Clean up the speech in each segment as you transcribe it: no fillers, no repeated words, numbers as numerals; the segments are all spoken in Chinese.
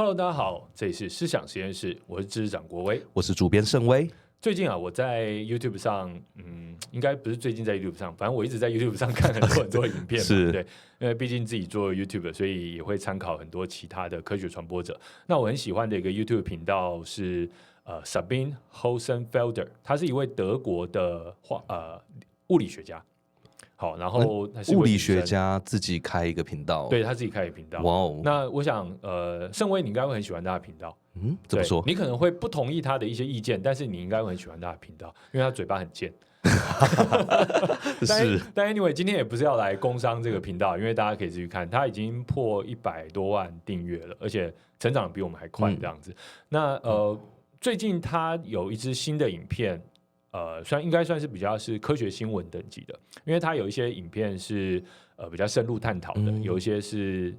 Hello，大家好，这里是思想实验室，我是知识长国威，我是主编盛威。最近啊，我在 YouTube 上，应该不是最近在 YouTube 上，反正我一直在 YouTube 上看很多影片嘛，是对，因为毕竟自己做 YouTube， 所以也会参考很多其他的科学传播者。那我很喜欢的一个 YouTube 频道是Sabine Hossenfelder， 他是一位德国的物理学家。好，然后他是物理学家自己开一个频道，对他自己开一个频道。哇哦，那我想，盛威你应该会很喜欢他的频道。怎么说？你可能会不同意他的一些意见，但是你应该会很喜欢他的频道，因为他嘴巴很贱。但 anyway， 今天也不是要来工商这个频道，因为大家可以自己看，他已经破100多万订阅了，而且成长比我们还快这样子。那最近他有一支新的影片。应该算是比较是科学新闻等级的，因为它有一些影片是比较深入探讨的，有一些是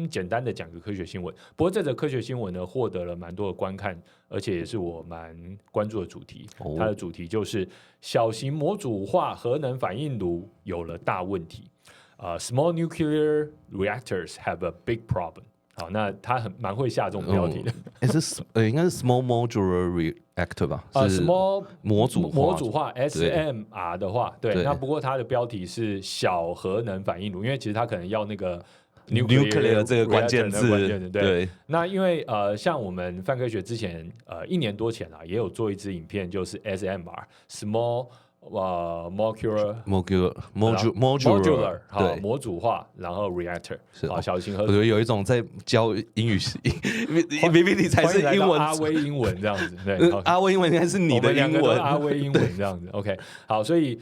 简单的讲个科学新闻。不过这则科学新闻呢，获得了蛮多的观看，而且也是我蛮关注的主题。它的主题就是小型模组化核能反应炉有了大问题。Small nuclear reactors have a big problem。好，那他蛮会下这种标题的。应该是 small modular reactor 吧？small 模组化 SMR 的话，对。那不过它的标题是小核能反应炉，因为其实它可能要那个 nuclear 这个关键字。对。那因为像我们泛科学之前1年多前也有做一支影片，就是 SMR small。modular 好，模组化，然后 reactor 是好，小型核。我觉得有一种在教英语明明你才是英文阿威英文这样子，对，阿威英文应该是你的英文，阿威英文这样子。OK， 好，所以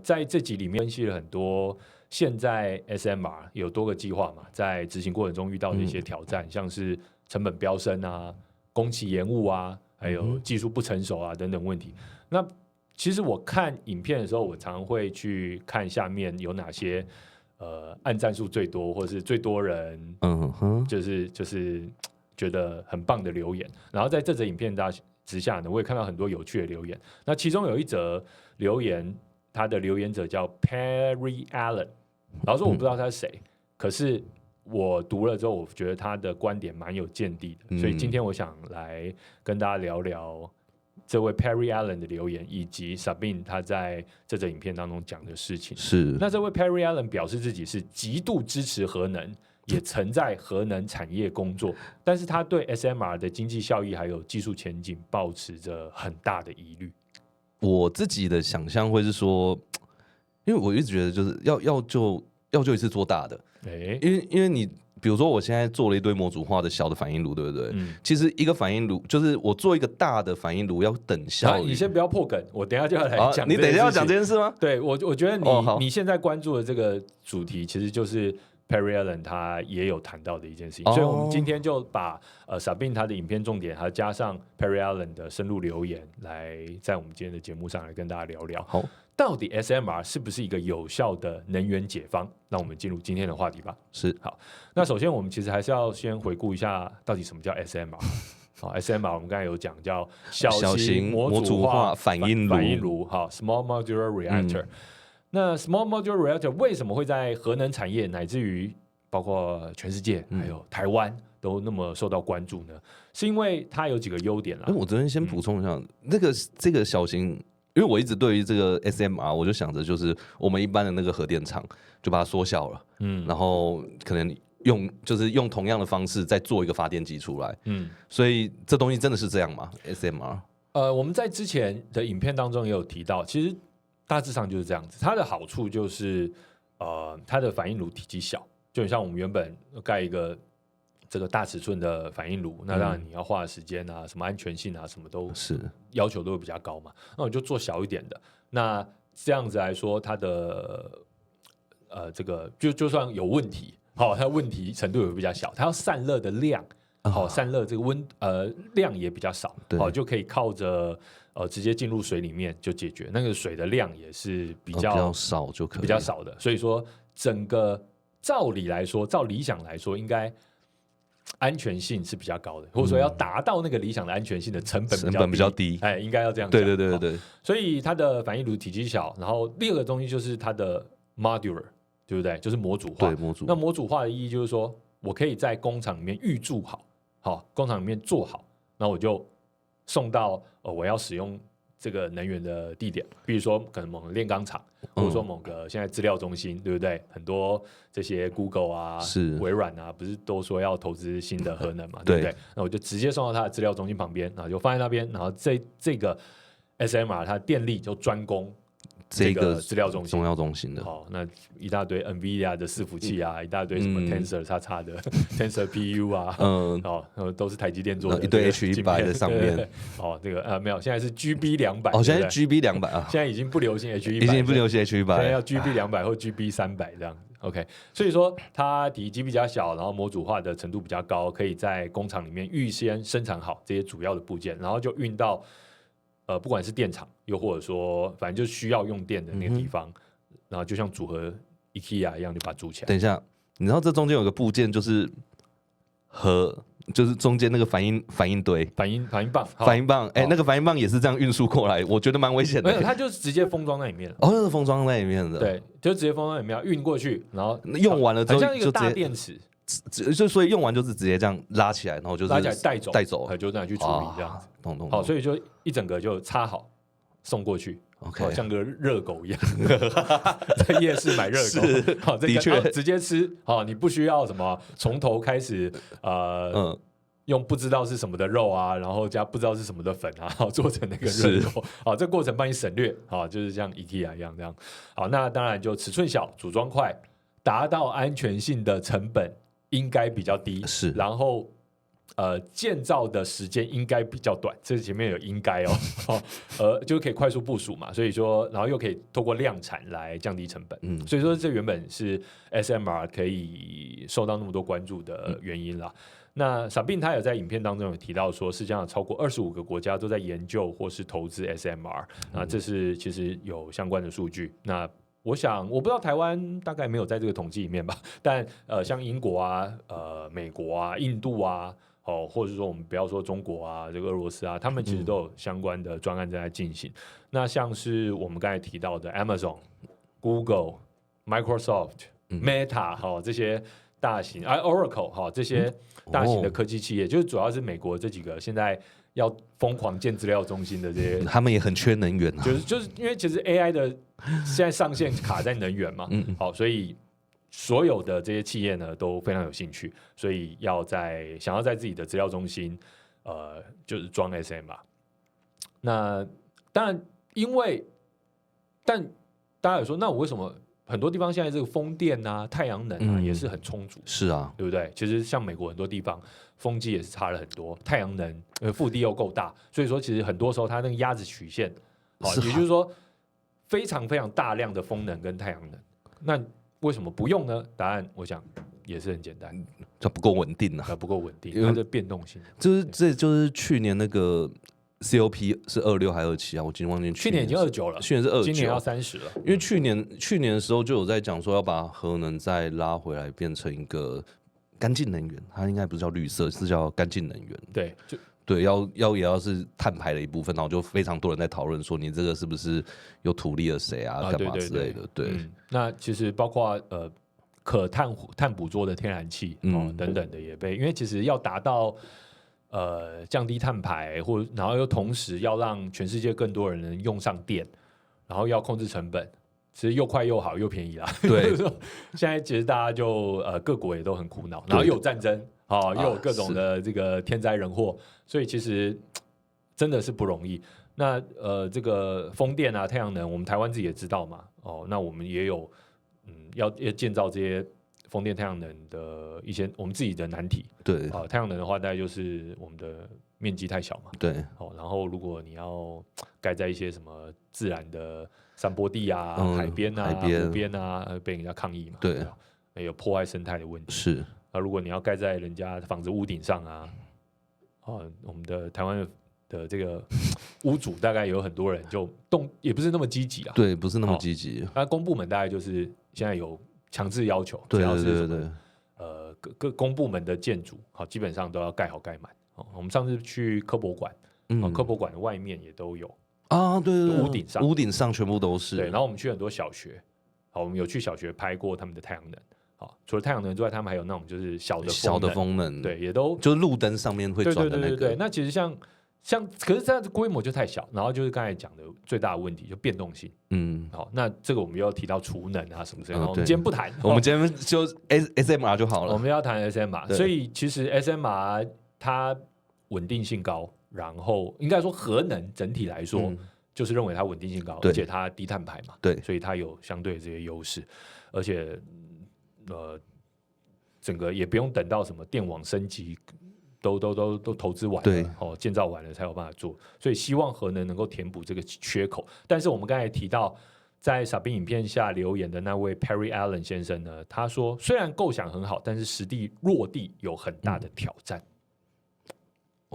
在这集里面分析了很多现在 SMR 有多个计划嘛，在执行过程中遇到的一些挑战，像是成本飙升啊、工期延误啊，还有技术不成熟啊等等问题。那其实我看影片的时候，我常会去看下面有哪些按赞数最多，或者是最多人就是觉得很棒的留言。然后在这则影片之下呢，我也看到很多有趣的留言。那其中有一则留言，他的留言者叫 Perry Allen， 老实说我不知道他是谁，可是我读了之后，我觉得他的观点蛮有见地的，所以今天我想来跟大家聊聊这位 Perry Allen 的留言，以及 Sabine 他在这则影片当中讲的事情。是，那这位 Perry Allen 表示自己是极度支持核能，也曾在核能产业工作，但是他对 SMR 的经济效益还有技术前景抱持着很大的疑虑。我自己的想象会是说，因为我一直觉得就是要就一次做大的，因为你。比如说，我现在做了一堆模组化的小的反应炉，对不对？其实一个反应炉就是我做一个大的反应炉要等效率。你先不要破梗，我等一下就要来讲。你等一下要讲这件事吗？对，我觉得你现在关注的这个主题，其实就是 Perry Allen 他也有谈到的一件事情，所以我们今天就把Sabine 他的影片重点，还加上 Perry Allen 的深入留言，来在我们今天的节目上来跟大家聊聊。好。到底 SMR 是不是一个有效的能源解方？让我们进入今天的话题吧。是，好，那首先我们其实还是要先回顾一下，到底什么叫 SMR。好 ，SMR 我们刚才有讲叫小型模组化反应炉，好 ，Small Modular Reactor。那 Small Modular Reactor 为什么会在核能产业，乃至于包括全世界还有台湾都那么受到关注呢？是因为它有几个优点啦。我这边先补充一下，这个小型。因为我一直对于这个 SMR， 我就想着就是我们一般的那个核电厂就把它缩小了，然后可能用同样的方式再做一个发电机出来，所以这东西真的是这样吗 ？SMR？我们在之前的影片当中也有提到，其实大致上就是这样子。它的好处就是它的反应炉体积小，就很像我们原本盖一个这个大尺寸的反应炉，那当然你要花的时间啊，什么安全性啊，什么都是要求都会比较高嘛。那我就做小一点的，那这样子来说，它的这个就算有问题，它的问题程度也会比较小，它要散热的量，散热这个量也比较少，就可以靠着直接进入水里面就解决，那个水的量也是比较少就可以，比较少的，所以说整个照理想来说，应该安全性是比较高的，或者说要达到那个理想的安全性的成本比较低，应该要这样讲。对，所以它的反应炉体积小，然后第二个东西就是它的 modular， 对不对？就是模组化。对，模组。那模组化的意义就是说，我可以在工厂里面预铸好，好，工厂里面做好，然后我就送到我要使用这个能源的地点，比如说可能某个炼钢厂，或者说某个现在资料中心，对不对？很多这些 Google 啊、微软啊，不是都说要投资新的核能嘛，对不对？那我就直接送到它的资料中心旁边，然后就放在那边，然后这个 SMR 它电力就专供这个资料中心的。好，那一大堆 NVIDIA 的伺服器啊，一大堆什么 Tensor 叉的 Tensor PU 啊，都是台积电做的，一堆 H100 在上面。这个没有，现在是 GB200。现在是 GB200啊，现在已经不流行 H100， 已经不流行 H100， 现在要 GB200 或 GB300这样子。OK， 所以说它体积比较小，然后模组化的程度比较高，可以在工厂里面预先生产好这些主要的部件，然后就运到不管是电厂，又或者说反正就需要用电的那个地方，然后就像组合 IKEA 一样，就把它组起来。等一下，你知道这中间有个部件就是就是中间那个反应堆、反应棒，那个反应棒也是这样运输过来，我觉得蛮危险的。没有，它就是直接封装在里面了。那是封装在里面的。对，就直接封装在里面，运过去，然后用完了之后很像一个大电池。所以用完就是直接这样拉起来，然后就是拉起来带走，就拿去处理这样子。好，所以就一整个就插好送过去。OK， 像个热狗一样，在夜市买热狗，好，的确直接吃。好，你不需要什么从头开始，用不知道是什么的肉啊，然后加不知道是什么的粉啊，做成那个热狗。好，这过程帮你省略。好，就是像 IKEA 一样这样。好，那当然就尺寸小，组装快，达到安全性的成本应该比较低。是，然后。建造的时间应该比较短，这前面有应该就可以快速部署嘛，所以说，然后又可以透过量产来降低成本，所以说这原本是 SMR 可以受到那么多关注的原因啦。那Sabin他也在影片当中有提到说，世界上超过25个国家都在研究或是投资 SMR，这是其实有相关的数据。那我想，我不知道台湾大概没有在这个统计里面吧，但像英国啊、美国啊、印度啊。或者说我们不要说中国啊，这个俄罗斯啊，他们其实都有相关的专案正在进行。那像是我们刚才提到的 Amazon、Google、Microsoft、Meta 这些大型Oracle 这些大型的科技企业，就是主要是美国这几个现在要疯狂建资料中心的这些，他们也很缺能源啊。就是因为其实 AI 的现在上限卡在能源嘛，所以。所有的这些企业呢都非常有兴趣，所以想要在自己的资料中心，就是装 SMR。那当然，但大家有说，那我为什么很多地方现在这个风电啊、太阳能啊也是很充足？是啊，对不对？其实像美国很多地方风机也是差了很多，太阳能腹地又够大，所以说其实很多时候它那个鸭子曲线，也就是说非常非常大量的风能跟太阳能，那。为什么不用呢？答案我想也是很简单，它不够稳定不够稳定，它的变动性。这就是去年那个 COP 是26还27啊，我今天忘记。去年已经29了，去年是29，今年要30了。因为去年的时候就有在讲说要把核能再拉回来，变成一个干净能源，它应该不是叫绿色，是叫干净能源。对，对，也要是碳排的一部分，然后就非常多人在讨论说，你这个是不是有图利了谁啊，干嘛之类的。对，那其实包括可碳捕捉的天然气等等的也被，因为其实要达到降低碳排，然后又同时要让全世界更多人能用上电，然后要控制成本，其实又快又好又便宜啦。对，现在其实大家就各国也都很苦恼，然后又有战争。又有各种的这个天灾人祸，所以其实真的是不容易。那这个风电啊、太阳能，我们台湾自己也知道嘛。那我们也有要建造这些风电、太阳能的一些我们自己的难题。对，太阳能的话，大概就是我们的面积太小嘛。对，然后如果你要盖在一些什么自然的山坡地啊、海边啊、湖边啊，被人家抗议嘛。对，有破坏生态的问题。是。如果你要盖在人家房子屋顶上啊，我们的台湾的这个屋主大概有很多人就也不是那么积极啊。对，不是那么积极。那公部门大概就是现在有强制要求，对，各公部门的建筑基本上都要盖好盖满。我们上次去科博馆，科博馆外面也都有啊，对，屋顶上全部都是。对，然后我们去很多小学，我们有去小学拍过他们的太阳能。好，除了太阳能之外，他们还有那种就是小的风能，对，也都就是路灯上面会转的那个。对，那其实像，可是这样子规模就太小，然后就是刚才讲的最大的问题就变动性。好，那这个我们又提到储能啊什么之类的，我们今天不谈，我们今天就 SMR 就好了。我们要谈 SMR， 所以其实 SMR 它稳定性高，然后应该说核能整体来说。就是认为它稳定性高，而且它低碳排嘛，对，所以它有相对的这些优势，而且整个也不用等到什么电网升级，都投资完了，建造完了才有办法做，所以希望核能够填补这个缺口。但是我们刚才提到，在傻斌影片下留言的那位 Perry Allen 先生呢，他说虽然构想很好，但是实地落地有很大的挑战。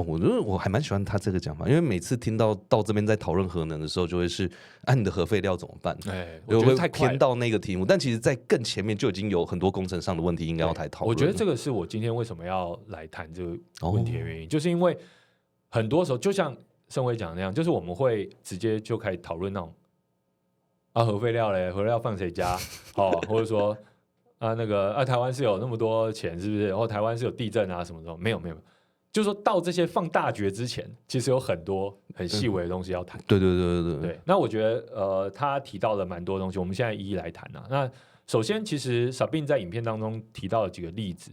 我觉得我还蛮喜欢他这个讲法，因为每次听到这边在讨论核能的时候，就会是你的核废料怎么办？我觉得太偏到那个题目，但其实，在更前面就已经有很多工程上的问题应该要来讨论。我觉得这个是我今天为什么要来谈这个问题的原因，就是因为很多时候就像盛辉讲的那样，就是我们会直接就开始讨论那种核废料嘞，核废料放谁家？或者说那个台湾是有那么多钱，是不是？然后台湾是有地震啊什么的？没有。就是说到这些放大决之前，其实有很多很细微的东西要谈。对。那我觉得他提到了蛮多东西，我们现在一一来谈啊。那首先，其实 Sabin 在影片当中提到了几个例子，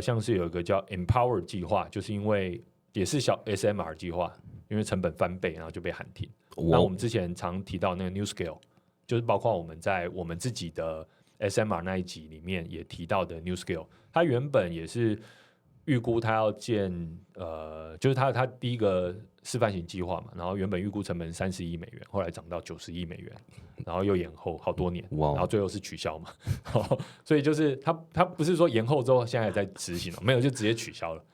像是有一个叫 Empower 计划，就是因为也是小 SMR 计划，因为成本翻倍，然后就被喊停。那我们之前常提到那个 NuScale， 就是包括我们在我们自己的 SMR 那一集里面也提到的 NuScale， 它原本也是。预估他要建就是他第一个示范型计划嘛，然后原本预估成本30亿美元，后来涨到90亿美元，然后又延后好多年，然后最后是取消嘛，所以就是他不是说延后之后现在还在执行了，没有就直接取消了，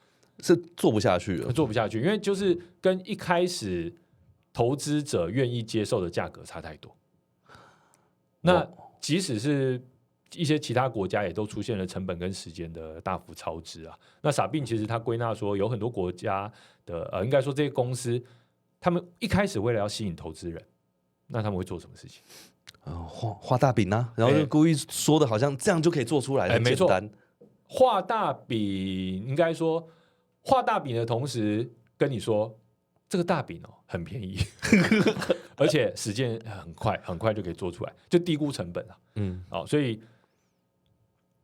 是做不下去了，因为就是跟一开始投资者愿意接受的价格差太多，那即使是。一些其他国家也都出现了成本跟时间的大幅超支啊。那傻病其实他归纳说，有很多国家的应该说这些公司，他们一开始为了要吸引投资人，那他们会做什么事情？画大饼啊，然后就故意说的好像这样就可以做出来，很简单。画大饼，应该说画大饼的同时跟你说，这个大饼很便宜，而且时间很快就可以做出来，就低估成本啊。所以。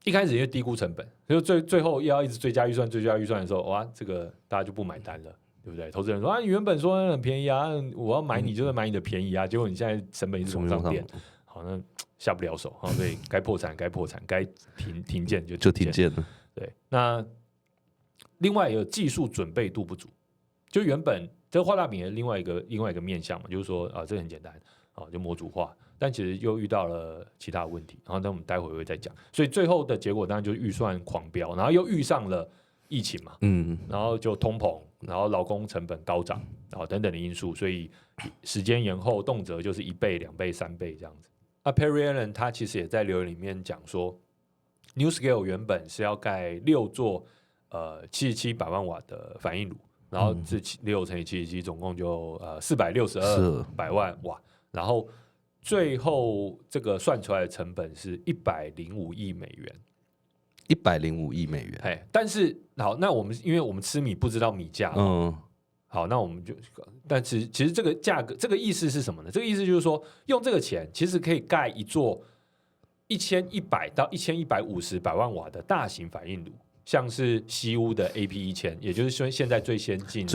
一开始因为低估成本，就最后要一直追加预算的时候，哇，这个大家就不买单了，对不对？投资人说你原本说很便宜啊，我要买你就是买你的便宜啊，结果你现在成本一直往上垫，好，那下不了手，所以该破产，该停建就停建了。对，那另外也有技术准备度不足，就原本这个画大饼的另外一个面向嘛，就是说这个很简单就模组化。但其实又遇到了其他问题，然后我们待会会再讲。所以最后的结果当然就是预算狂飙，然后又遇上了疫情嘛，然后就通膨，然后劳工成本高涨，然后等等的因素，所以时间延后，动辄就是1倍、2倍、3倍这样子。Perry Allen 他其实也在留言里面讲说 ，NuScale 原本是要盖6座77百万瓦的反应炉，然后这6乘以77总共就462百万瓦，然后。最后这个算出来的成本是105亿美元，105亿美元。但是好，那因为我们吃米不知道米价，好，那我们就，但其实这个价格，这个意思是什么呢？这个意思就是说，用这个钱其实可以盖一座1100到1150百万瓦的大型反应炉。像是西屋的 AP1000，也就是说现在最先进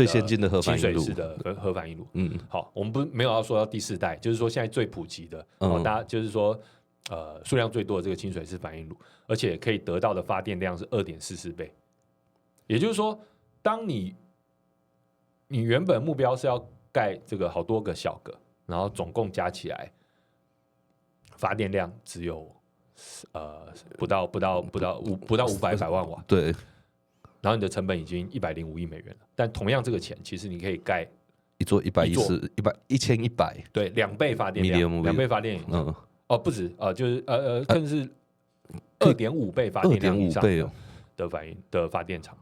的核反应炉，清水式的核反应炉。好，我们没有要说到第4代，就是说现在最普及的，大家就是说数量最多的这个清水式反应炉，而且可以得到的发电量是2.44倍。也就是说，当你原本目标是要盖这个好多个小个，然后总共加起来发电量只有。不到500百万瓦，对，然后你的成本已经105亿美元了，但同样这个钱，其实你可以盖一座1100，对，2倍发电量，2倍发电量，不止就是更是2.5倍发电量以上的发电厂，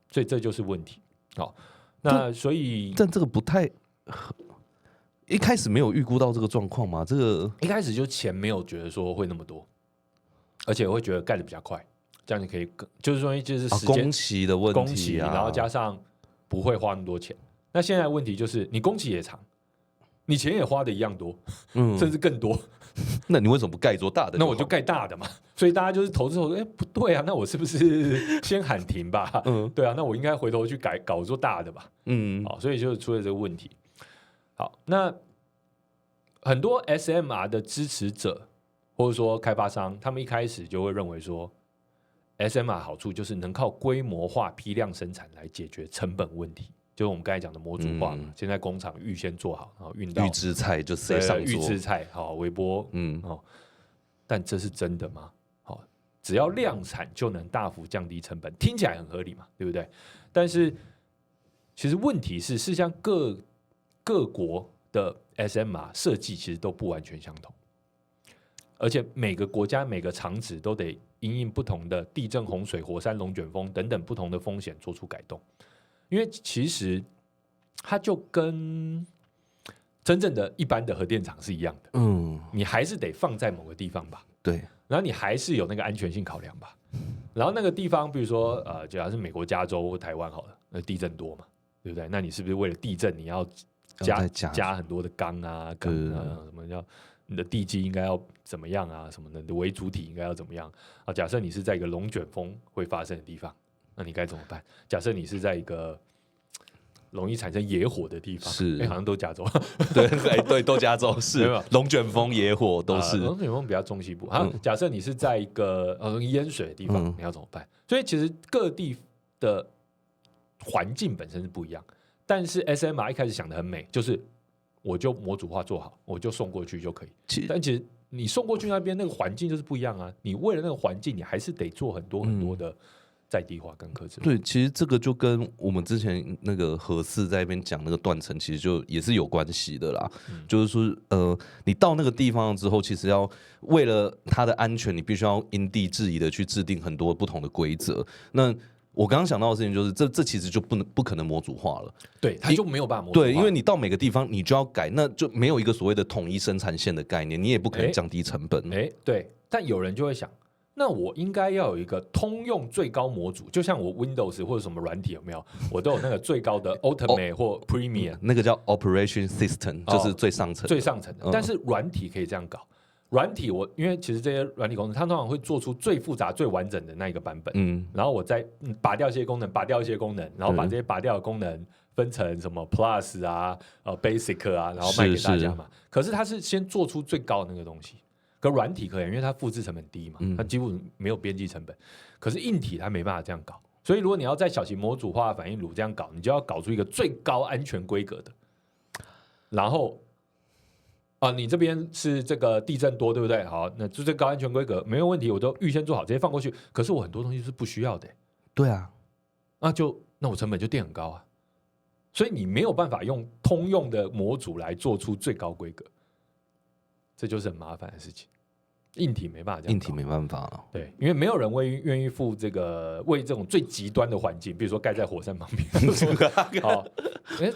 所以这就是问题。好，那所以但这个不太。一开始没有预估到这个状况吗？这个一开始就钱没有觉得说会那么多而且我会觉得盖的比较快，这样你可以就是说就是时间工期的问题、啊，工期，然后加上不会花那么多钱。那现在的问题就是你工期也长，你钱也花的一样多，甚至更多。那你为什么不盖一座大的？那我就盖大的嘛。所以大家就是投资，不对啊，那我是不是先喊停吧？对啊，那我应该回头去搞一座大的吧？好，所以就出了这个问题。好，那很多 SMR 的支持者或者说开发商，他们一开始就会认为说 SMR 好处就是能靠规模化批量生产来解决成本问题，就是我们刚才讲的模组化嘛。现在工厂预先做好，然后运到预制菜就直接上桌，预制菜好微波，但这是真的吗？只要量产就能大幅降低成本，听起来很合理嘛，对不对？但是其实问题是，事实上各国的 SMR 设计其实都不完全相同，而且每个国家每个厂址都得因应不同的地震、洪水、火山、龙卷风等等不同的风险做出改动，因为其实它就跟真正的一般的核电厂是一样的，你还是得放在某个地方吧，对。然后你还是有那个安全性考量吧，然后那个地方，比如说假如是美国加州或台湾好了，那地震多嘛，对不对？那你是不是为了地震你要加很多的钢啊，什么叫你的地基应该要怎么样啊，什么的，你的微主体应该要怎么样啊？假设你是在一个龙卷风会发生的地方，那你该怎么办？假设你是在一个容易产生野火的地方，好像都加州，对，都加州是龙卷风、野火都是。龙卷风比较中西部。假设你是在一个淹水的地方，你要怎么办？所以其实各地的环境本身是不一样，但是 SMR 一开始想的很美，就是我就模组化做好，我就送过去就可以。但其实你送过去那边那个环境就是不一样啊，你为了那个环境，你还是得做很多很多的在地化跟客制化。对，其实这个就跟我们之前那个核四在那边讲那个断层，其实就也是有关系的啦。就是说，你到那个地方之后，其实要为了它的安全，你必须要因地制宜的去制定很多不同的规则。那我刚刚想到的事情就是，这其实就不可能模组化了。对，它就没有办法模组化。对，因为你到每个地方你就要改，那就没有一个所谓的统一生产线的概念，你也不可能降低成本。对，但有人就会想。那我应该要有一个通用最高模组，就像我 Windows 或者什么软体有没有，我都有那个最高的 Ultimate 或 Premium，那个叫 Operation System， 就是最上层的。但是软体可以这样搞，软体因为其实这些软体公司，它通常会做出最复杂、最完整的那一个版本，然后我再拔掉一些功能，然后把这些拔掉的功能分成什么 Plus 啊、Basic 啊，然后卖给大家嘛。可是它是先做出最高的那个东西。可软体可以，因为它复制成本低嘛，它几乎没有边际成本。可是硬体它没办法这样搞，所以如果你要在小型模组化反应炉这样搞，你就要搞出一个最高安全规格的。然后你这边是这个地震多，对不对？好，那就最高安全规格没有问题，我都预先做好，直接放过去。可是我很多东西是不需要的。对啊，那我成本就垫很高啊。所以你没有办法用通用的模组来做出最高规格。这就是很麻烦的事情，硬体没办法这样，硬体没办法，对，因为没有人愿意付为这种最极端的环境，比如说盖在火山旁边，好，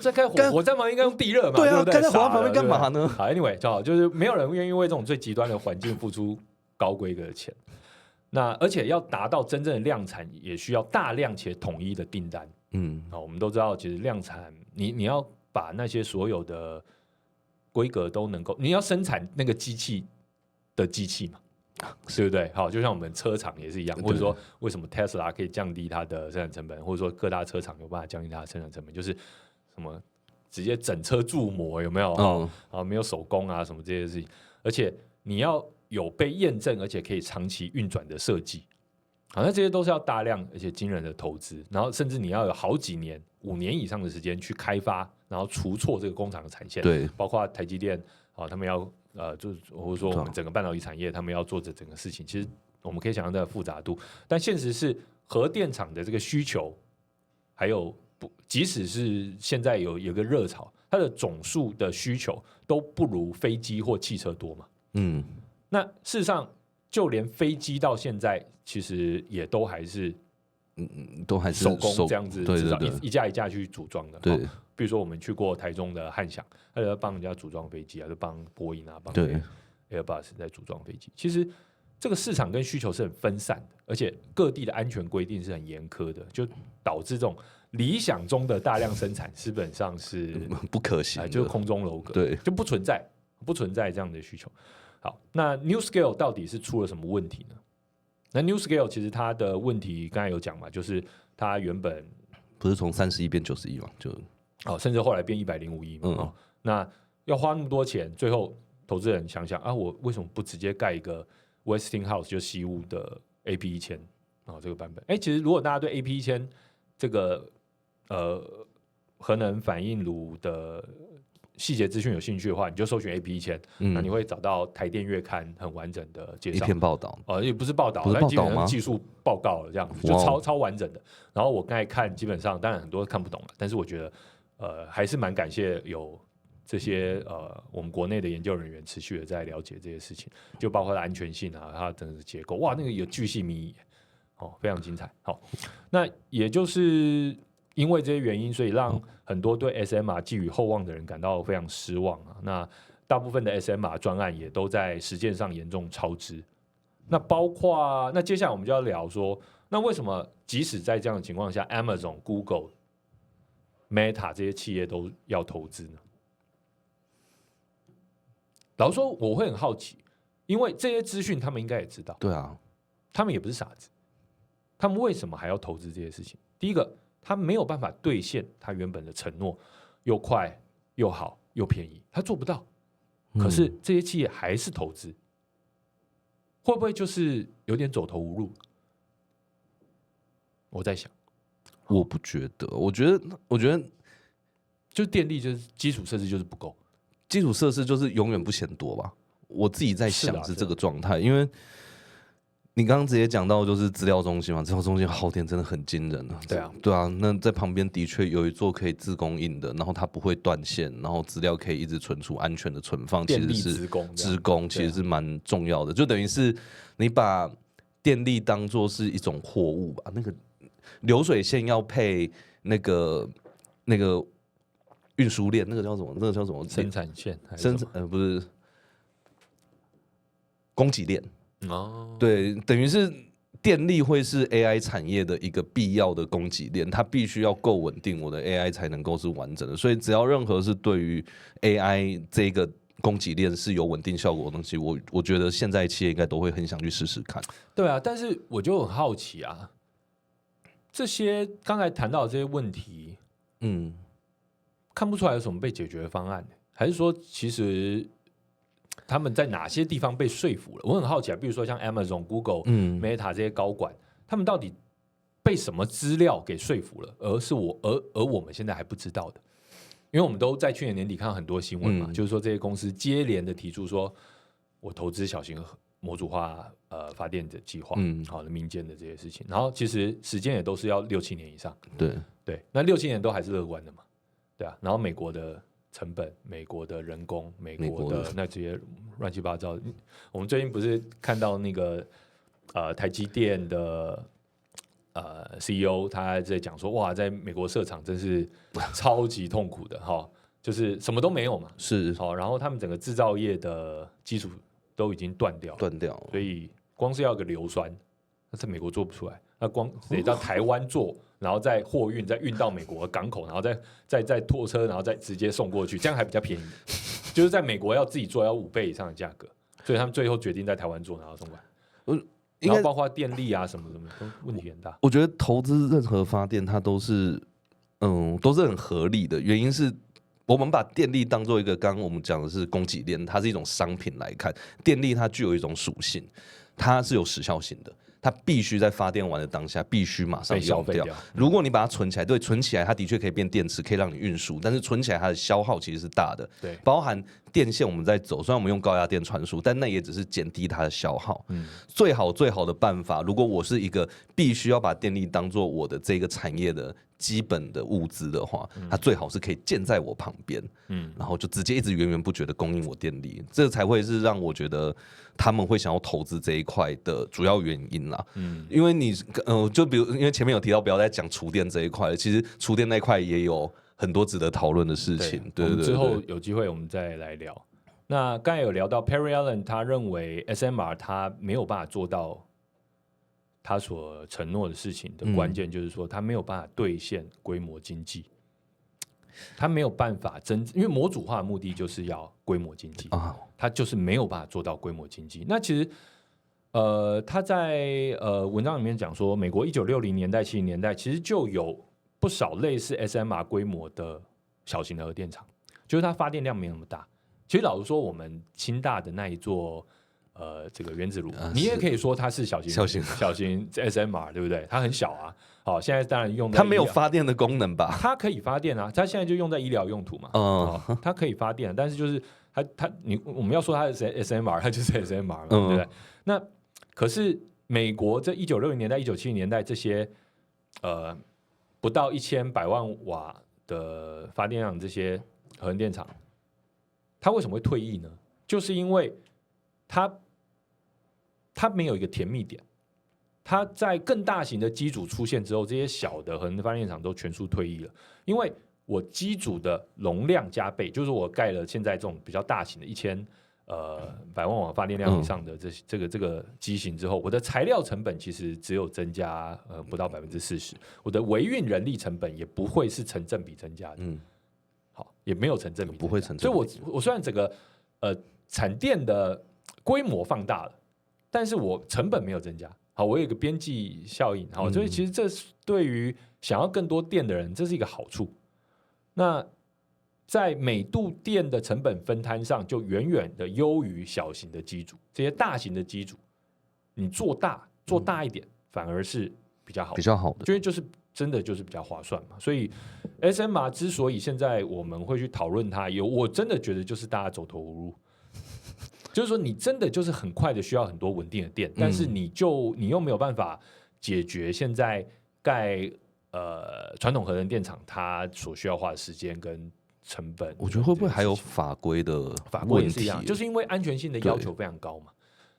在盖火山旁边应该用地热嘛，对不对？盖在火山旁边干嘛呢？好 ，anyway， 就是没有人愿意为这种最极端的环境付出高规格的钱。那而且要达到真正的量产，也需要大量且统一的订单。我们都知道，其实量产，你要把那些所有的规格都能够，你要生产那个机器的机器嘛，对不对？好，就像我们车厂也是一样，或者说为什么 Tesla 可以降低它的生产成本，或者说各大车厂有办法降低它的生产成本，就是什么直接整车铸模有没有？没有手工啊什么这些事情，而且你要有被验证而且可以长期运转的设计，好，那这些都是要大量而且惊人的投资，然后甚至你要有好几年5年以上的时间去开发，然后除错这个工厂的产线，对，包括台积电他们要就是或者说我们整个半导体产业，他们要做这整个事情，其实我们可以想象它的复杂度，但现实是核电厂的这个需求，还有即使是现在有个热潮，它的总数的需求都不如飞机或汽车多嘛，那事实上就连飞机到现在其实也都还是手工这样子，至少一架一架去组装的。对，比如说我们去过台中的汉翔，他就帮人家组装飞机啊，就帮波音啊，帮 Airbus 在组装飞机。其实这个市场跟需求是很分散的，而且各地的安全规定是很严苛的，就导致这种理想中的大量生产基本上是不可行的，就是空中楼阁，对，就不存在这样的需求。好，那 NewScale 到底是出了什么问题呢？那 NewScale 其实它的问题刚才有讲嘛，就是它原本不是从31变91嘛，就甚至后来变105亿嘛，那要花那么多钱，最后投资人想想啊，我为什么不直接盖一个 Westinghouse 就西屋的 AP1000这个版本？其实如果大家对 AP1000这个核能反应炉的细节资讯有兴趣的话，你就搜寻 AP1000，那你会找到台电月刊很完整的介绍，一篇报道，也不是报道，但基本上技术报告了这样子，就超完整的。然后我刚才看，基本上当然很多看不懂了，但是我觉得还是蛮感谢有这些我们国内的研究人员持续的在了解这些事情，就包括它的安全性啊，它整个结构，哇，那个有巨细靡遗，非常精彩。好，那也就是因为这些原因，所以让很多对 SMR 寄予厚望的人感到非常失望啊。那大部分的 SMR 专案也都在实践上严重超支。那包括那接下来我们就要聊说，那为什么即使在这样的情况下 ，Amazon、Google、Meta 这些企业都要投资呢？老实说，我会很好奇，因为这些资讯他们应该也知道，对啊，他们也不是傻子，他们为什么还要投资这些事情？第一个，他没有办法兑现他原本的承诺，又快又好又便宜，他做不到。可是这些企业还是投资，会不会就是有点走投无路？我在想，我不觉得，我觉得就是电力就是基础设施就是不够，基础设施就是永远不嫌多吧。我自己在想是这个状态，因为你刚刚直接讲到就是资料中心嘛，资料中心耗电真的很惊人啊。对啊，那在旁边的确有一座可以自供应的，然后它不会断线，然后资料可以一直存储，安全的存放，其实是资供，其实是蛮重要的。就等于是你把电力当作是一种货物吧，那个流水线要配那个运输链，那个叫什么？那个叫什么？生产线？不是供给链。对，等于是电力会是 AI 产业的一个必要的供给链，它必须要够稳定，我的 AI 才能够是完整的。所以只要任何是对于 AI 这个供给链是有稳定效果的东西，我觉得现在企业应该都会很想去试试看。对啊，但是我就很好奇啊，这些刚才谈到的这些问题，看不出来有什么被解决的方案，还是说其实他们在哪些地方被说服了？我很好奇啊，比如说像 Amazon、Google、Meta 这些高管，他们到底被什么资料给说服了？而我们现在还不知道的，因为我们都在去年年底看到很多新闻嘛，就是说这些公司接连的提出说，我投资小型模组化发电的计划，好的民间的这些事情，然后其实时间也都是要6-7年以上，对，那6-7年都还是乐观的嘛，对啊，然后美国的成本、美国的人工、美国的那这些乱七八糟，我们最近不是看到那个台积电的CEO 他在讲说，哇，在美国设厂真是超级痛苦的哈，就是什么都没有嘛，是好，然后他们整个制造业的基础都已经断掉，所以光是要个硫酸，那在美国做不出来，那光得到台湾做。然后再货运，再运到美国港口，然后再拖车，然后再直接送过去，这样还比较便宜。就是在美国要自己做，要5倍以上的价格，所以他们最后决定在台湾做，然后送过来。然后包括电力啊什么都问题很大。我觉得投资任何发电，它都是很合理的。原因是我们把电力当做一个刚刚我们讲的是供给链，它是一种商品来看，电力它具有一种属性，它是有时效性的。它必须在发电完的当下必须马上用掉。如果你把它存起来，对，存起来它的确可以变电池，可以让你运输，但是存起来它的消耗其实是大的。对，包含电线我们在走，虽然我们用高压电传输，但那也只是减低它的消耗。最好的办法，如果我是一个必须要把电力当做我的这个产业的基本的物资的话，它最好是可以建在我旁边，然后就直接一直源源不绝的供应我电力，这才会是让我觉得他们会想要投资这一块的主要原因啦。因为你就比如因为前面有提到不要再讲厨电这一块，其实厨电那一块也有很多值得讨论的事情。对，之后有机会我们再来聊。那刚才有聊到 Perry Allen， 他认为 SMR 他没有办法做到他所承诺的事情的关键，就是说他没有办法兑现规模经济，他没有办法因为模组化的目的就是要规模经济啊，他就是没有办法做到规模经济。那其实他在文章里面讲说，美国1960年代、70年代其实就有不少类似 SMR 规模的小型的核电厂，就是它发电量没那么大。其实老实说，我们清大的那一座这个原子炉，你也可以说它是小型 SMR， 对不对？它很小啊。好，现在当然用在它没有发电的功能吧？它可以发电啊，它现在就用在医疗用途嘛。它可以发电，但是就是我们要说它是 SMR， 它就是 SMR 嘛，对不对？那可是美国这1960年代、1970年代这些不到1100万瓦的发电量这些核能电厂，它为什么会退役呢？就是因为它没有一个甜蜜点，它在更大型的机组出现之后，这些小的核能发电厂都全数退役了。因为我机组的容量加倍，就是我盖了现在这种比较大型的1000百万瓦发电量以上的这个机型之后，我的材料成本其实只有增加不到40%，我的维运人力成本也不会是成正比增加的。好，也没有成正比，不会成正比。所以我虽然整个产电的规模放大了，但是我成本没有增加。好，我有一个边际效应。好，所以其实这对于想要更多电的人，这是一个好处。那在每度电的成本分摊上，就远远的优于小型的机组。这些大型的机组，你做大一点，反而是比较好的，因为就是真的就是比较划算嘛。所以 SMR 之所以现在我们会去讨论它，我真的觉得就是大家走投无路。就是说，你真的就是很快的需要很多稳定的电，但是你又没有办法解决现在盖传统核能电厂它所需要花的时间跟成本。我觉得会不会还有法规的问题？法规也是一样，就是因为安全性的要求非常高嘛。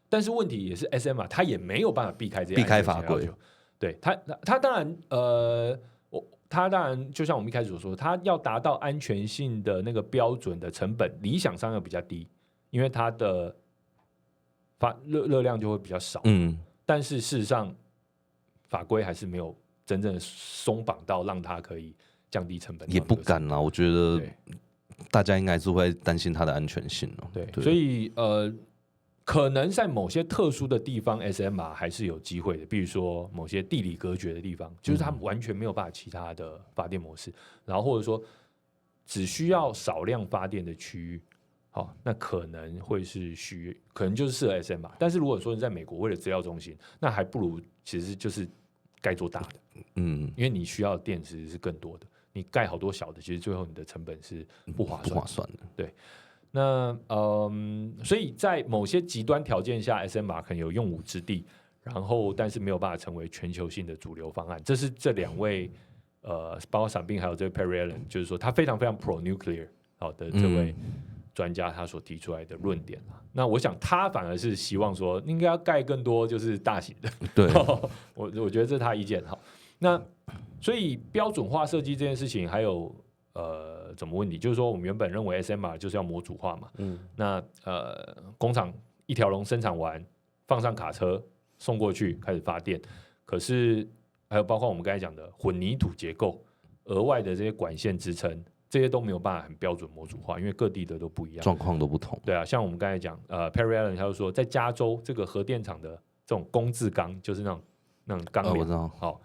但是问题也是 SMR 它也没有办法避开这些安全性的要求。法规。对它当然它当然就像我们一开始所说，它要达到安全性的那个标准的成本，理想上要比较低。因为它的热量就会比较少，但是事实上法规还是没有真正的松绑到让它可以降低成本。也不敢啦，我觉得大家应该是会担心它的安全性对，所以可能在某些特殊的地方 SMR 还是有机会的，比如说某些地理隔绝的地方，就是它完全没有办法其他的发电模式，然后或者说只需要少量发电的区域。好，那可能会是可能就是适合 SMR， 但是如果说你在美国为了资料中心，那还不如其实就是盖做大的，因为你需要的电其实是更多的，你盖好多小的，其实最后你的成本是不划算的。对，那所以在某些极端条件下 ，SMR 可能有用武之地，然后但是没有办法成为全球性的主流方案。这是这两位包括闪兵还有这位 Perry Allen， 就是说他非常非常 pro nuclear 好的这位专家他所提出来的论点那我想他反而是希望说应该要盖更多就是大型的。对，我觉得这是他意见。好，那所以标准化设计这件事情还有怎么问题？就是说我们原本认为 SMR 就是要模组化嘛，那工厂一条龙生产完，放上卡车送过去开始发电，可是还有包括我们刚才讲的混凝土结构、额外的这些管线支撑。这些都没有办法很标准模组化，因为各地的都不一样，状况都不同。对啊，像我们刚才讲Perry Allen 他就说，在加州这个核电厂的这种工字钢，就是那种钢梁，我知道，好，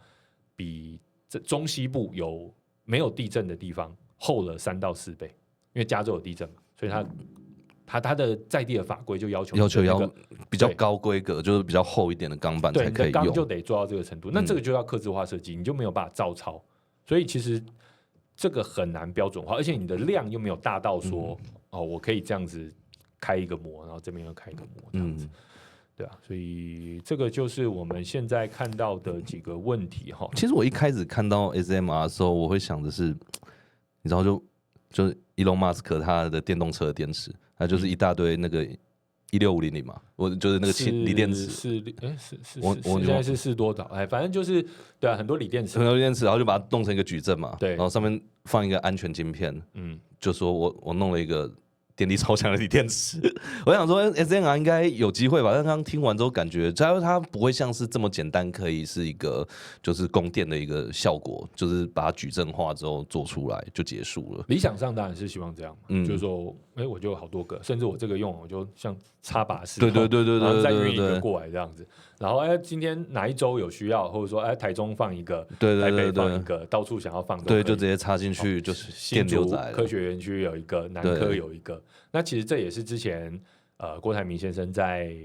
比这中西部没有地震的地方厚了3到4倍，因为加州有地震嘛，所以它的在地的法规就要求要比较高规格，就是比较厚一点的钢板才可以用，钢就得做到这个程度，那这个就要客制化设计，你就没有办法照抄，所以其实。这个很难标准化，而且你的量又没有大到说，我可以这样子开一个模，然后这边又开一个模，这样子，对啊，所以这个就是我们现在看到的几个问题哈。其实我一开始看到 SMR 的时候，我会想的是，你知道就是 Elon Musk 他的电动车的电池，它就是一大堆那个16500嘛，我就是那个锂电池，我现在是多少？反正就是对啊，很多锂电池，然后就把它弄成一个矩阵嘛，对，然后上面放一个安全晶片，就说我弄了一个电力超强的锂电池。我想说 SMR 应该有机会吧，但刚刚听完之后感觉，假如它不会像是这么简单，可以是一个就是供电的一个效果，就是把它矩阵化之后做出来就结束了。理想上当然是希望这样嘛，就是说，我就有好多个，甚至我这个用我就像插拔式，对，然后再运一个过来这样子。然后今天哪一周有需要，或者说台中放一个，台北放一个，到处想要放对，就直接插进去，就是电流来了。科学园区有一个，南科有一个。那其实这也是之前郭台铭先生在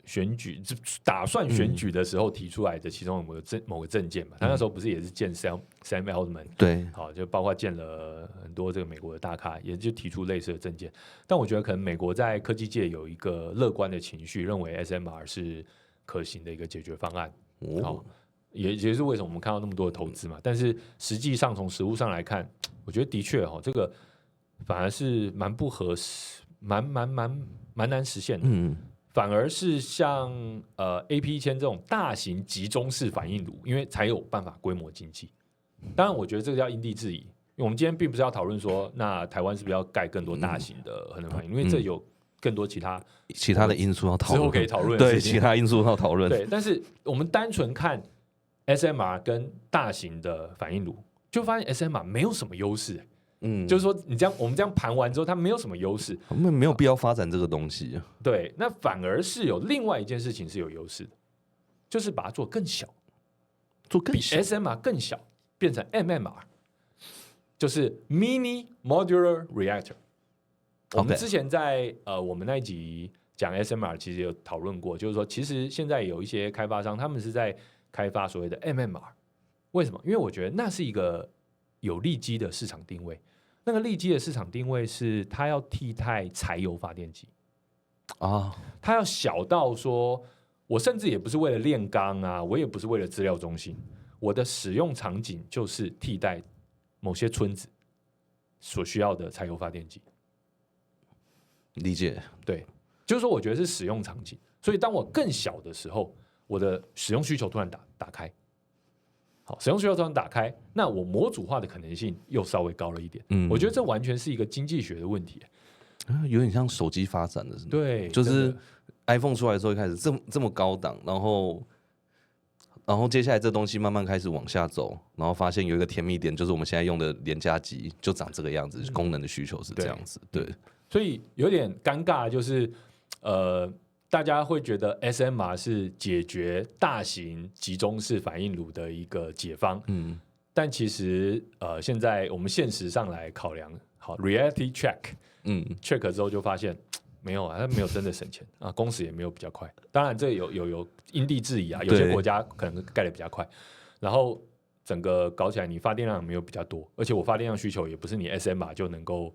选举打算选举的时候提出来的其中某个政见嘛。他那时候不是也是见 Sam Altman， 对，好，就包括见了很多这个美国的大咖，也就提出类似的政见。但我觉得可能美国在科技界有一个乐观的情绪，认为 SMR 是可行的一个解决方案。好，也是为什么我们看到那么多的投资嘛。但是实际上从实务上来看，我觉得的确这个反而是蛮不合适，蛮难实现的。反而是像AP1000这种大型集中式反应炉，因为才有办法规模经济。当然，我觉得这个要因地制宜。因为我们今天并不是要讨论说，那台湾是不是要盖更多大型的核能反应炉，因为这有更多其他的因素要讨论，之后可以讨论。对，其他因素要讨论。对，但是我们单纯看 SMR 跟大型的反应炉，就发现 SMR 没有什么优势。就是说我们这样盘完之后，它没有什么优势，我们没有必要发展这个东西。对，那反而是有另外一件事情是有优势的，就是把它做更小，比 SMR 更小，变成 MMR， 就是 Mini Modular Reactor。我们之前在我们那一集讲 SMR， 其实有讨论过，就是说其实现在有一些开发商，他们是在开发所谓的 MMR。为什么？因为我觉得那是一个有利基的市场定位。那个利基的市场定位是它要替代柴油发电机啊，它要小到说，我甚至也不是为了炼钢啊，我也不是为了资料中心，我的使用场景就是替代某些村子所需要的柴油发电机。理解，对，就是说我觉得是使用场景，所以当我更小的时候，我的使用需求突然打开。好，使用需求突然打开，那我模组化的可能性又稍微高了一点。我觉得这完全是一个经济学的问题。有点像手机发展的，对，就是 iPhone 出来的时候一开始这么高档，然后接下来这东西慢慢开始往下走，然后发现有一个甜蜜点，就是我们现在用的廉价机就长这个样子，功能的需求是这样子。对，所以有点尴尬，就是大家会觉得 SMR 是解决大型集中式反应炉的一个解方，但其实现在我们现实上来考量，好 reality check，check 之后就发现没有啊，它没有真的省钱啊，工时也没有比较快。当然这有因地制宜啊，有些国家可能盖得比较快，然后整个搞起来你发电量没有比较多，而且我发电量需求也不是你 SMR 就能够。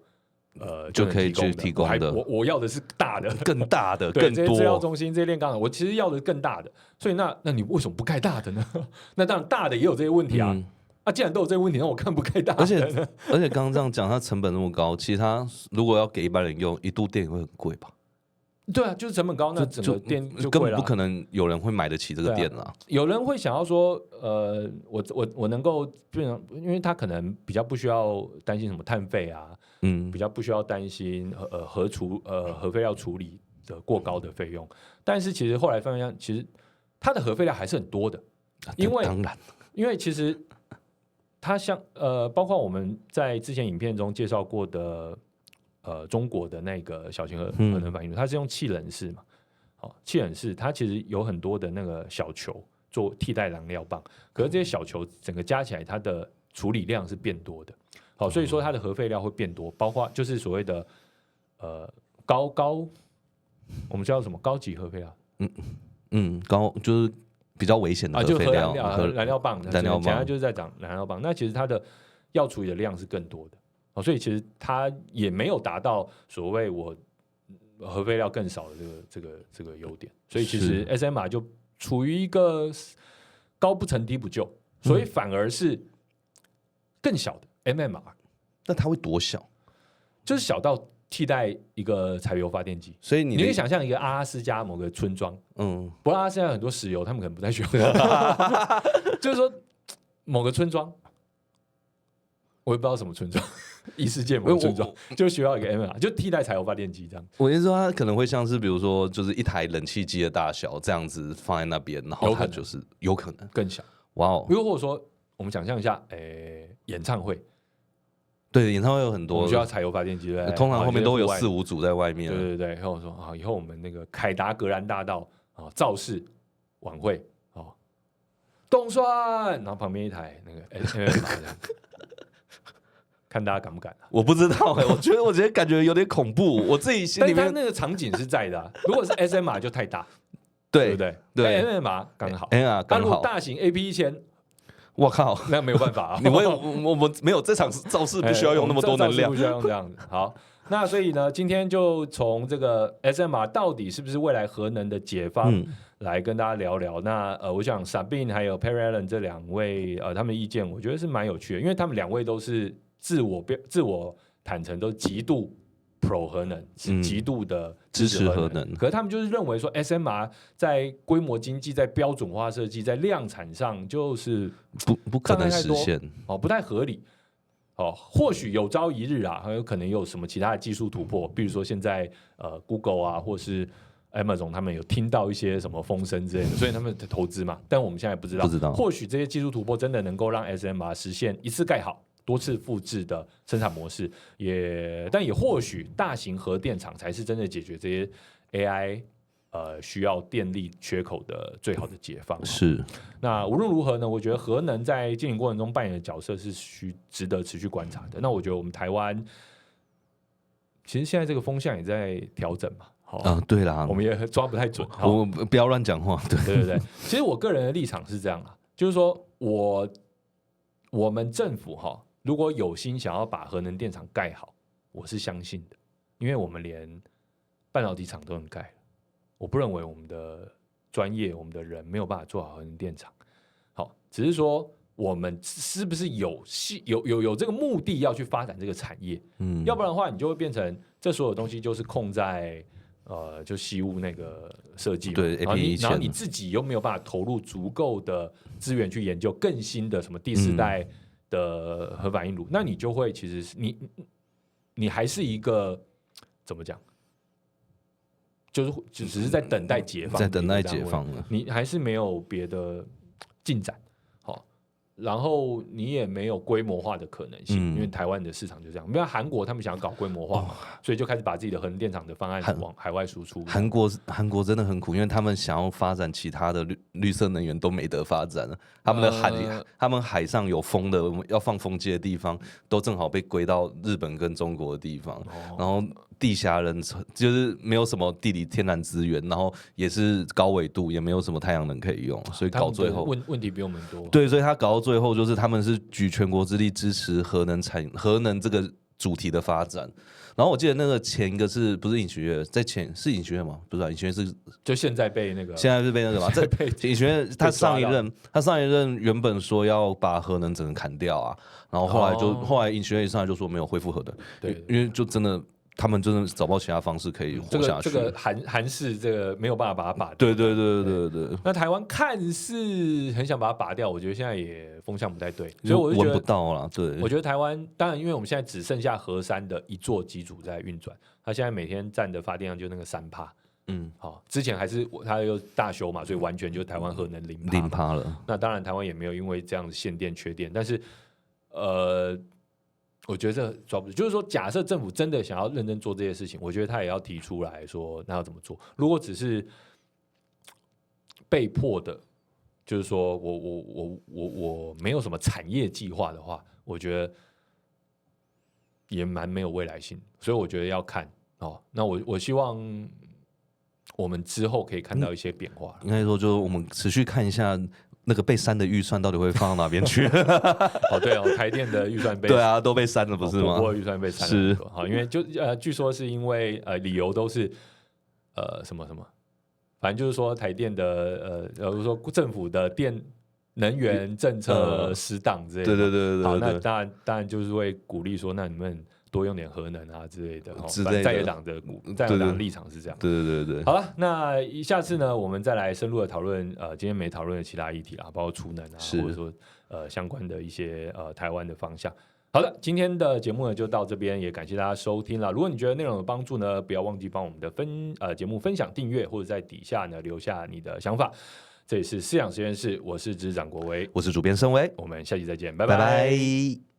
就可以去提供的。我要的是大的、更大的、更多。这些资料中心、这些炼钢的，我其实要的更大的。所以那你为什么不盖大的呢？那当然大的也有这些问题啊。既然都有这些问题，那我看不盖大的。而且刚刚这样讲，它成本那么高，其实它如果要给一般人用，一度电也会很贵吧？对啊，就是成本高，那整个电就根本不可能有人会买得起这个电啦。有人会想要说，我能够变成，因为他可能比较不需要担心什么碳费啊，比较不需要担心核废料处理的过高的费用。但是其实后来发现，其实它的核废料还是很多的，当然，因为其实它像包括我们在之前影片中介绍过的。中国的那个小型核能反应炉，它是用气冷式嘛？好，气冷式它其实有很多的那个小球做替代燃料棒，可是这些小球整个加起来，它的处理量是变多的。好，所以说它的核废料会变多，包括就是所谓的我们叫什么高级核废料？高就是比较危险的核废料，燃料棒，简单就是在讲燃料棒。那其实它的要处理的量是更多的。所以其实它也没有达到所谓我核废料更少的这个优点，所以其实 SMR 就处于一个高不成低不就，所以反而是更小的 MMR。那它会多小？就是小到替代一个柴油发电机。所以你可以想象一个阿拉斯加某个村庄，不过阿拉斯加很多石油，他们可能不太需要，就是说某个村庄。我也不知道什么村庄，异世界某村庄就需要一个 MR， 就替代柴油发电机这样。我意思说，它可能会像是比如说，就是一台冷气机的大小这样子放在那边，然后它就是有可能更小。哇哦！如果说我们想象一下，演唱会，对，演唱会有很多需要柴油发电机，对不对？通常后面都会有4、5组在外面。对对对，然后我说啊，以后我们那个凯达格兰大道啊造势晚会哦，动算，然后旁边一台那个 MR 这样。看大家敢不敢啊？我不知道我觉得感觉有点恐怖。我自己心里面那个场景是在的、啊，如果是 SMR 就太大，对不对？对 ，MR 刚好，MR 刚好。大型 AP1000，我靠，那没有办法啊！我们没有这场造势不需要用那么多能量，不需要用这样子。好，那所以呢，今天就从这个 SMR 到底是不是未来核能的解放，来跟大家聊聊。那我想 Sabine 还有 Perry Allen 这2位他们的意见，我觉得是蛮有趣的，因为他们2位都是自我坦诚，都极度 pro 核能，是极度的支持核能。可是他们就是认为说 SMR 在规模经济、在标准化设计、在量产上就是不可能实现哦，不太合理。哦，或许有朝一日啊，还有可能有什么其他的技术突破，比如说现在Google 啊，或是 Amazon 他们有听到一些什么风声之类的，所以他们投资嘛。但我们现在不知道，或许这些技术突破真的能够让 SMR 实现一次盖好、多次复制的生产模式，但也或许大型核电厂才是真的解决这些 AI 需要电力缺口的最好的解放。是。那无论如何呢，我觉得核能在经营过程中扮演的角色是值得持续观察的。那我觉得我们台湾其实现在这个风向也在调整嘛。对啦，我们也抓不太准。我不要乱讲话。对。其实我个人的立场是这样啦，就是说我们政府如果有心想要把核能电厂盖好，我是相信的，因为我们连半导体厂都能盖了，我不认为我们的专业、我们的人没有办法做好核能电厂。好，只是说我们是不是有这个目的要去发展这个产业？要不然的话，你就会变成这所有东西就是控在就西屋那个设计嘛，对，然后你自己又没有办法投入足够的资源去研究更新的什么第4代的核反应炉，那你就会其实你还是一个怎么讲？就是只是在等待解放，在等待解放了，你还是没有别的进展，然后你也没有规模化的可能性，因为台湾的市场就这样。没有韩国他们想要搞规模化嘛，所以就开始把自己的核能电厂的方案往海外输出。韩国真的很苦，因为他们想要发展其他的绿色能源都没得发展了。他们海上有风的要放风机的地方，都正好被归到日本跟中国的地方，然后地狭人就是没有什么地理天然资源，然后也是高纬度，也没有什么太阳能可以用，所以搞最后问题比我们多。对，所以他搞到最后就是他们是举全国之力支持核能这个主题的发展。然后我记得那个前一个是不是尹学院？在前是尹学院吗？不是、尹学院是就现在被那个现在是被那个嘛？这尹学院他上一任原本说要把核能整个砍掉啊，然后后来尹学院一上来就说没有恢复核能，对，因为就真的。他们真的找不到其他方式可以活下去。这个韩式这个没有办法把它拔掉。对。那台湾看似很想把它拔掉，我觉得现在也风向不太对，所以我就觉得闻不到了。对，我觉得台湾当然，因为我们现在只剩下核3的一座机组在运转，它现在每天占的发电量就那个3%。好，之前还是它又大修嘛，所以完全就是台湾核能0%了。那当然台湾也没有因为这样子限电缺电，但是我觉得这抓不住，就是说，假设政府真的想要认真做这些事情，我觉得他也要提出来说，那要怎么做？如果只是被迫的，就是说我没有什么产业计划的话，我觉得也蛮没有未来性。所以我觉得要看那我希望我们之后可以看到一些变化。应该说，就是我们持续看一下。那个被删的预算到底会放到哪边去？对台电的预算被都被删了，不是吗？预算被删了，是因为据说是因为理由都是什么，反正就是说台电的说政府的能源政策失当之类的。对。好，那当然就是会鼓励说，那你们多用点核能啊之类的。在野党的立场是这样。对。好了，那下次呢，我们再来深入的讨论今天没讨论的其他议题啦，包括储能啊，或者说相关的一些台湾的方向。好的，今天的节目呢就到这边，也感谢大家收听了。如果你觉得内容有帮助呢，不要忘记帮我们的节目分享、订阅，或者在底下呢留下你的想法。这里是思想实验室，我是执长国维，我是主编申威，我们下期再见，拜拜拜。拜。